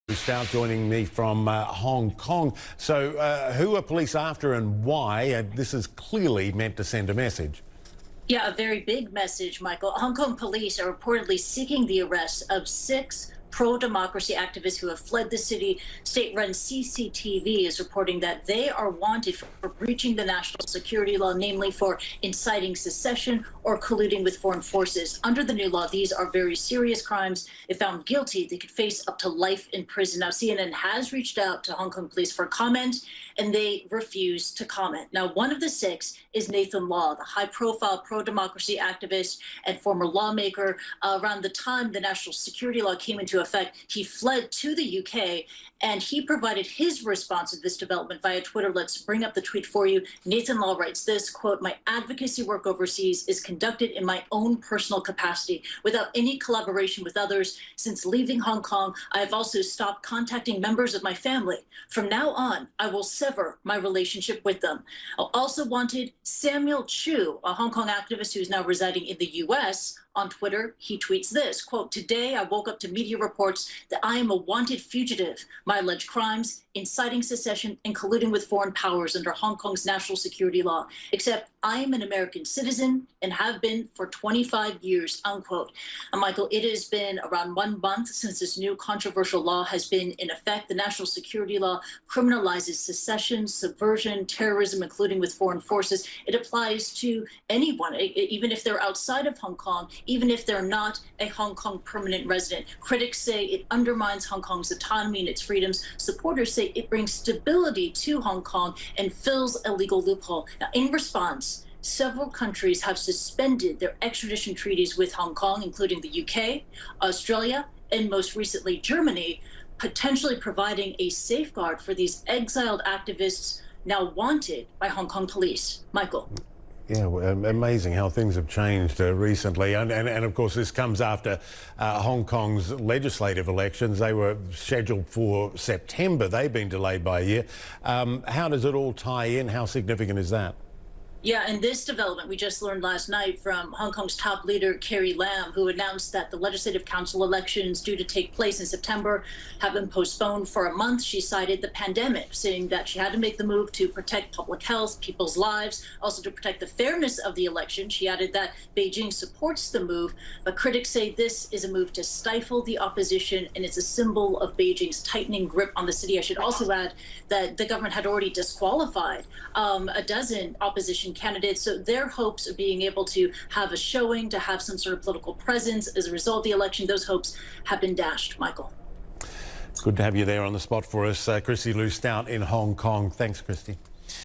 Lu Stout joining me from Hong Kong. So who are police after and why? This is clearly meant to send a message. Yeah, a very big message, Michael. Hong Kong police are reportedly seeking the arrest of 6 pro-democracy activists who have fled the city. State-run CCTV is reporting that they are wanted for breaching the national security law, namely for inciting secession or colluding with foreign forces. Under the new law, these are very serious crimes. If found guilty, they could face up to life in prison. Now, CNN has reached out to Hong Kong police for comment, and they refuse to comment. Now, one of the 6 is Nathan Law, the high-profile pro-democracy activist and former lawmaker. Around the time the national security law came into effect, he fled to the UK, and he provided his response to this development via Twitter. Let's bring up the tweet for you. Nathan Law writes this, quote, "My advocacy work overseas is conducted in my own personal capacity without any collaboration with others. Since leaving Hong Kong, I have also stopped contacting members of my family. From now on, I will sever my relationship with them." Also wanted Samuel Chu, a Hong Kong activist who is now residing in the US. On Twitter, he tweets this, quote, "Today I woke up to media reports that I am a wanted fugitive. My alleged crimes, inciting secession and colluding with foreign powers under Hong Kong's national security law. Except I am an American citizen and have been for 25 years, unquote. Michael, it has been around 1 month since this new controversial law has been in effect. The national security law criminalizes secession, subversion, terrorism, including with foreign forces. It applies to anyone, even if they're outside of Hong Kong, even if they're not a Hong Kong permanent resident. Critics say it undermines Hong Kong's autonomy and its freedoms. Supporters say it brings stability to Hong Kong and fills a legal loophole." Now, in response, several countries have suspended their extradition treaties with Hong Kong, including the UK, Australia, and most recently Germany, potentially providing a safeguard for these exiled activists now wanted by Hong Kong police. Michael. Yeah, amazing how things have changed recently. And of course, this comes after Hong Kong's legislative elections. They were scheduled for September. They've been delayed by a year. How does it all tie in? How significant is that? Yeah, and this development we just learned last night from Hong Kong's top leader, Carrie Lam, who announced that the Legislative Council elections due to take place in September have been postponed for a month. She cited the pandemic, saying that she had to make the move to protect public health, people's lives, also to protect the fairness of the election. She added that Beijing supports the move, but critics say this is a move to stifle the opposition, and it's a symbol of Beijing's tightening grip on the city. I should also add that the government had already disqualified a dozen opposition candidates, so their hopes of being able to have a showing, to have some sort of political presence as a result of the election, those hopes have been dashed. Michael. Good to have you there on the spot for us. Kristie Lu Stout in Hong Kong. Thanks, Kristie.